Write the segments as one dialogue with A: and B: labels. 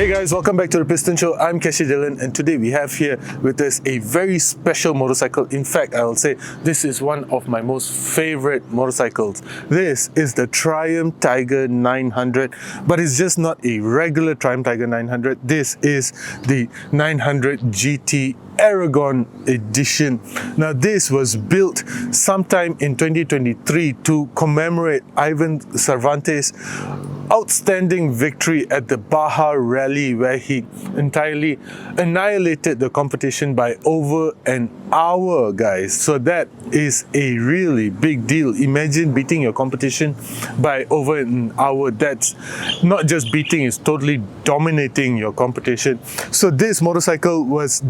A: Hey guys, welcome back to the Piston Show. I'm Keshi Dylan, and today we have here with us a very special motorcycle. In fact, I will say this is one of my most favorite motorcycles. This is the Triumph Tiger 900, but it's just not a regular Triumph Tiger 900. This is the 900GT Aragon edition. Now this was built sometime in 2023 to commemorate Ivan Cervantes' outstanding victory at the Baja Rally, where he entirely annihilated the competition by over an hour, guys. So that is a really big deal. Imagine beating your competition by over an hour. That's not just beating, it's totally dominating your competition. So this motorcycle was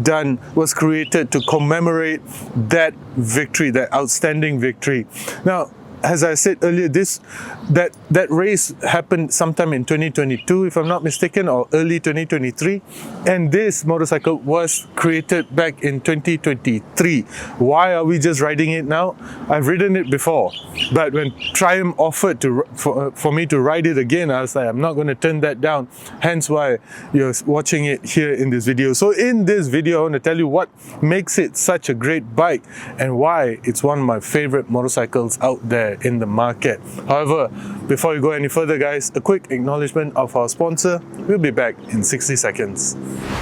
A: created to commemorate that victory, that outstanding victory. Now, as I said earlier, that race happened sometime in 2022, if I'm not mistaken, or early 2023. And this motorcycle was created back in 2023. Why are we just riding it now? I've ridden it before, but when Triumph offered for me to ride it again, I was like, I'm not going to turn that down. Hence why you're watching it here in this video. So in this video, I want to tell you what makes it such a great bike and why it's one of my favorite motorcycles out there in the market. However, before we go any further, guys, a quick acknowledgement of our sponsor. We'll be back in 60 seconds.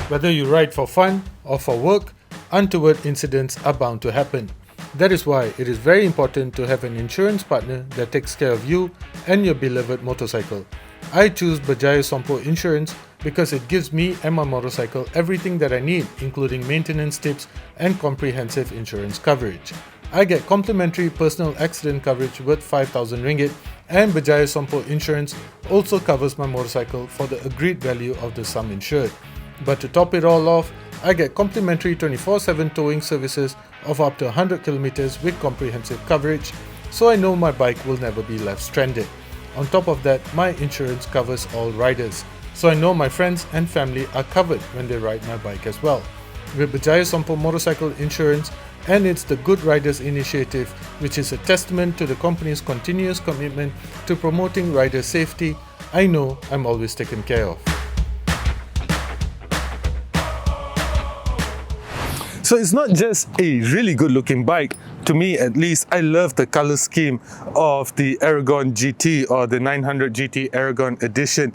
B: Whether you ride for fun or for work, untoward incidents are bound to happen. That is why it is very important to have an insurance partner that takes care of you and your beloved motorcycle. I choose Berjaya Sompo Insurance because it gives me and my motorcycle everything that I need, including maintenance tips and comprehensive insurance coverage. I get complimentary personal accident coverage worth 5,000 ringgit, and Berjaya Sompo Insurance also covers my motorcycle for the agreed value of the sum insured. But to top it all off, I get complimentary 24/7 towing services of up to 100 kilometers with comprehensive coverage, so I know my bike will never be left stranded. On top of that, my insurance covers all riders, so I know my friends and family are covered when they ride my bike as well. With Berjaya Sompo Motorcycle Insurance, and it's the Good Riders Initiative, which is a testament to the company's continuous commitment to promoting rider safety, I know I'm always taken care of.
A: So it's not just a really good looking bike. To me, at least, I love the color scheme of the Aragon GT or the 900GT Aragon edition.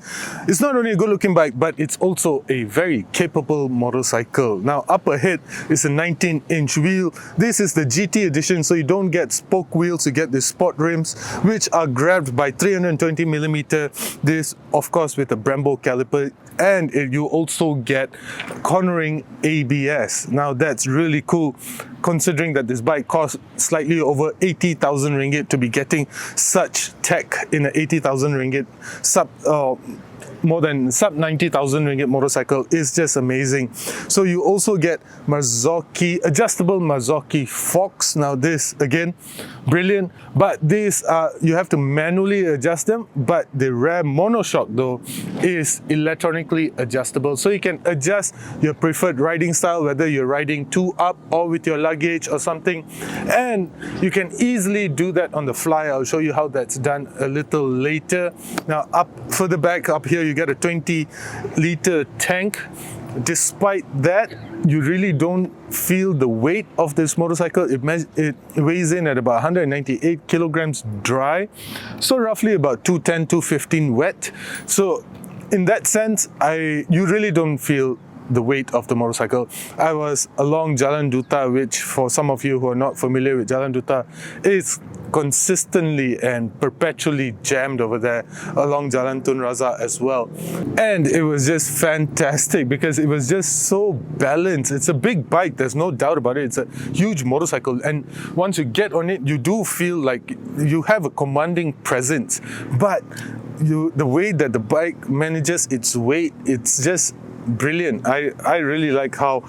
A: It's not only a good looking bike, but it's also a very capable motorcycle. Now, up ahead is a 19-inch wheel. This is the GT edition, so you don't get spoke wheels, you get the sport rims, which are grabbed by 320mm. This, of course, with a Brembo caliper, and you also get cornering ABS. Now, that's really cool, considering that this bike costs slightly over 80,000 ringgit. To be getting such tech in an 80,000 ringgit more than sub 90,000 ringgit motorcycle is just amazing. So you also get adjustable Marzocchi forks. Now this, again, brilliant, but these you have to manually adjust them, but the rear monoshock though is electronically adjustable, so you can adjust your preferred riding style, whether you're riding two up or with your luggage or something, and you can easily do that on the fly. I'll show you how that's done a little later. Now further back up here, you get a 20-liter tank. Despite that, you really don't feel the weight of this motorcycle. It weighs in at about 198 kilograms dry, so roughly about 210, 215 wet. So in that sense, you really don't feel the weight of the motorcycle. I was along Jalan Duta, which for some of you who are not familiar with Jalan Duta, is consistently and perpetually jammed over there, along Jalan Tun Razak as well. And it was just fantastic because it was just so balanced. It's a big bike, there's no doubt about it. It's a huge motorcycle, and once you get on it, you do feel like you have a commanding presence. But the way that the bike manages its weight, it's just brilliant. I really like how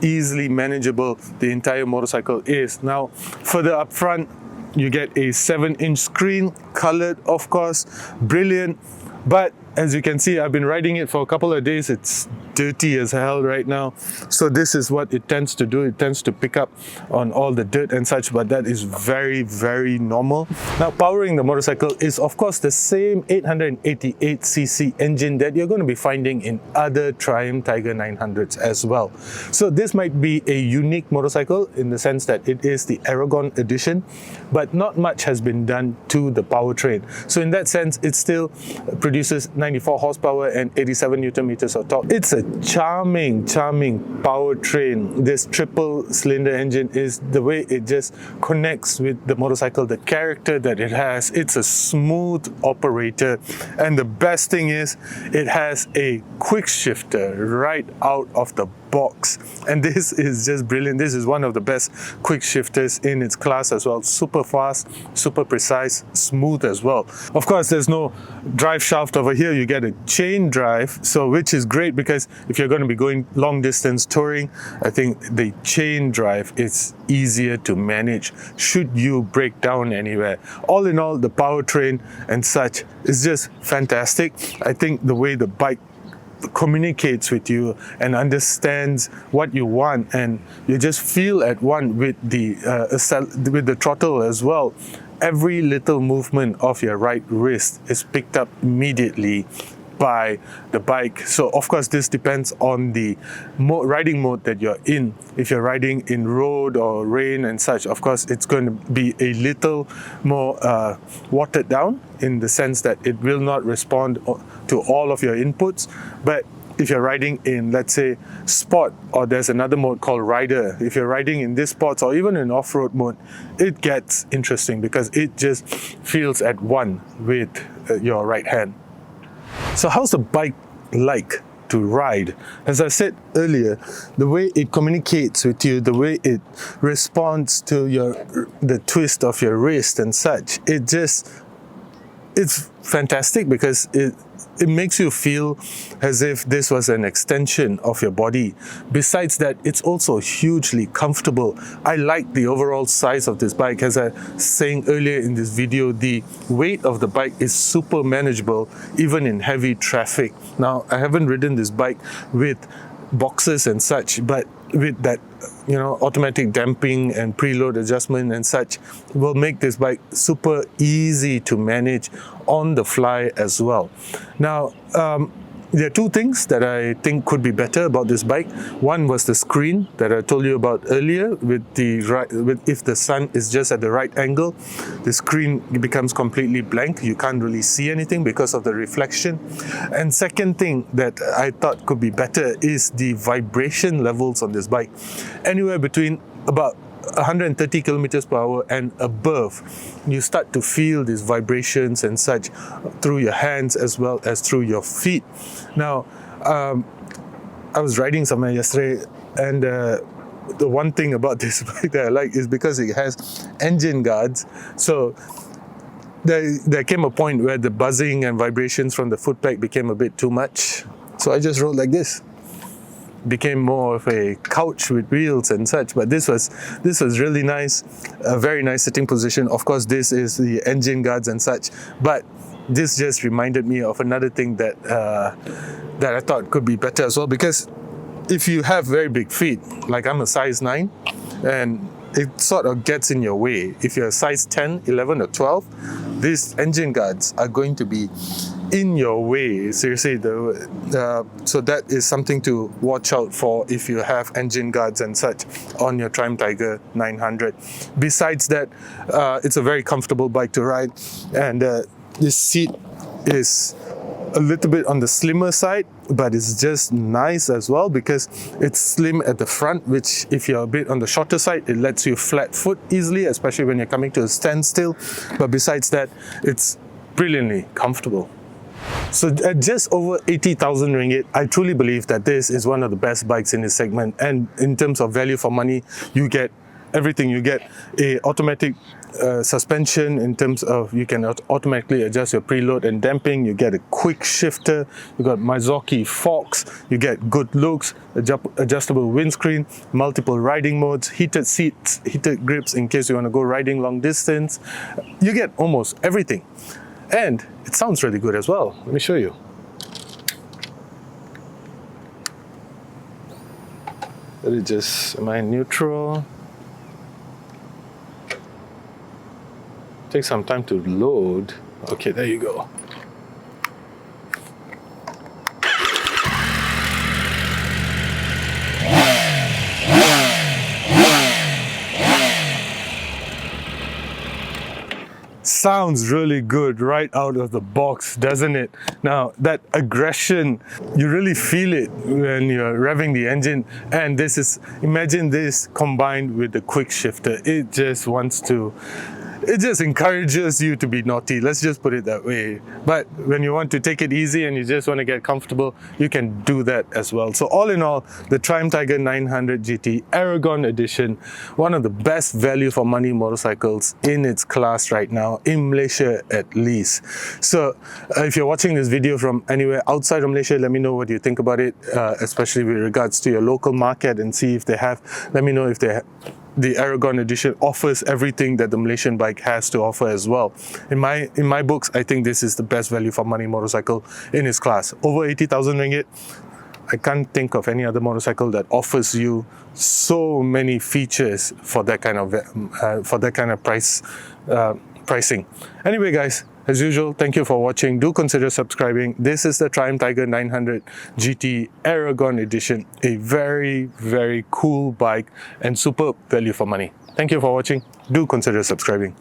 A: easily manageable the entire motorcycle is. Now, further up front, you get a 7-inch screen, colored, of course, brilliant. But as you can see, I've been riding it for a couple of days. It's dirty as hell right now. So this is what it tends to do. It tends to pick up on all the dirt and such, but that is very, very normal. Now, powering the motorcycle is of course the same 888cc engine that you're going to be finding in other Triumph Tiger 900s as well. So this might be a unique motorcycle in the sense that it is the Aragon edition, but not much has been done to the powertrain. So in that sense, it still produces 94 horsepower and 87 Newton meters of torque. It's a charming powertrain. This triple cylinder engine is the way it just connects with the motorcycle, the character that it has. It's a smooth operator, and the best thing is it has a quick shifter right out of the box, and this is just brilliant. This is one of the best quick shifters in its class as well. Super fast, super precise, smooth as well. Of course, there's no drive shaft over here. You get a chain drive, so which is great because if you're going to be going long distance touring, I think the chain drive is easier to manage should you break down anywhere. All in all, the powertrain and such is just fantastic. I think the way the bike communicates with you and understands what you want, and you just feel at one with the throttle as well. Every little movement of your right wrist is picked up immediately by the bike. So of course this depends on the riding mode that you're in. If you're riding in road or rain and such, of course it's going to be a little more watered down in the sense that it will not respond to all of your inputs. But if you're riding in, let's say, sport, or there's another mode called rider, if you're riding in this sports or even in off-road mode, it gets interesting because it just feels at one with your right hand. So how's the bike like to ride? As I said earlier, the way it communicates with you, the way it responds to the twist of your wrist and such, it's fantastic because it makes you feel as if this was an extension of your body. Besides that, it's also hugely comfortable. I like the overall size of this bike. As I was saying earlier in this video, the weight of the bike is super manageable even in heavy traffic. Now, I haven't ridden this bike with boxes and such, but with that automatic damping and preload adjustment and such will make this bike super easy to manage on the fly as well. Now, there are two things that I think could be better about this bike. One was the screen that I told you about earlier. If the sun is just at the right angle, the screen becomes completely blank. You can't really see anything because of the reflection. And second thing that I thought could be better is the vibration levels on this bike. Anywhere between about 130 kilometers per hour and above, you start to feel these vibrations and such through your hands as well as through your feet. Now, I was riding somewhere yesterday, and the one thing about this bike that I like is because it has engine guards. So there came a point where the buzzing and vibrations from the footpack became a bit too much. So I just rode like this. Became more of a couch with wheels and such, but this was really nice, a very nice sitting position. Of course, this is the engine guards and such, but this just reminded me of another thing that I thought could be better as well, because if you have very big feet, like I'm a size 9, and it sort of gets in your way. If you're a size 10, 11 or 12, these engine guards are going to be in your way, seriously. So that is something to watch out for if you have engine guards and such on your Triumph Tiger 900. Besides that, it's a very comfortable bike to ride, and this seat is a little bit on the slimmer side, but it's just nice as well because it's slim at the front, which if you're a bit on the shorter side, it lets you flat foot easily, especially when you're coming to a standstill. But besides that, it's brilliantly comfortable. So at just over 80,000 ringgit, I truly believe that this is one of the best bikes in this segment. And in terms of value for money, you get everything. You get a automatic suspension in terms of you can automatically adjust your preload and damping. You get a quick shifter. You got Mizuki forks. You get good looks, adjustable windscreen, multiple riding modes, heated seats, heated grips in case you want to go riding long distance. You get almost everything. And it sounds really good as well. Let me show you. Let it just, am I neutral? Take some time to load. Okay, there you go. Sounds really good right out of the box, doesn't it? Now, that aggression, you really feel it when you're revving the engine. And this is, imagine this combined with the quick shifter. It just encourages you to be naughty. Let's just put it that way. But when you want to take it easy and you just want to get comfortable, you can do that as well. So all in all, the Triumph Tiger 900 GT Aragon Edition, one of the best value for money motorcycles in its class right now, in Malaysia at least. So if you're watching this video from anywhere outside of Malaysia, let me know what you think about it, especially with regards to your local market, and see if they have, let me know if the Aragon Edition offers everything that the Malaysian bike has to offer as well. In my books, I think this is the best value for money motorcycle in its class. Over 80,000 ringgit. I can't think of any other motorcycle that offers you so many features for that kind of pricing. Anyway, guys, as usual, thank you for watching. Do consider subscribing. This is the Triumph Tiger 900 GT Aragon Edition, a very, very cool bike and superb value for money. Thank you for watching. Do consider subscribing.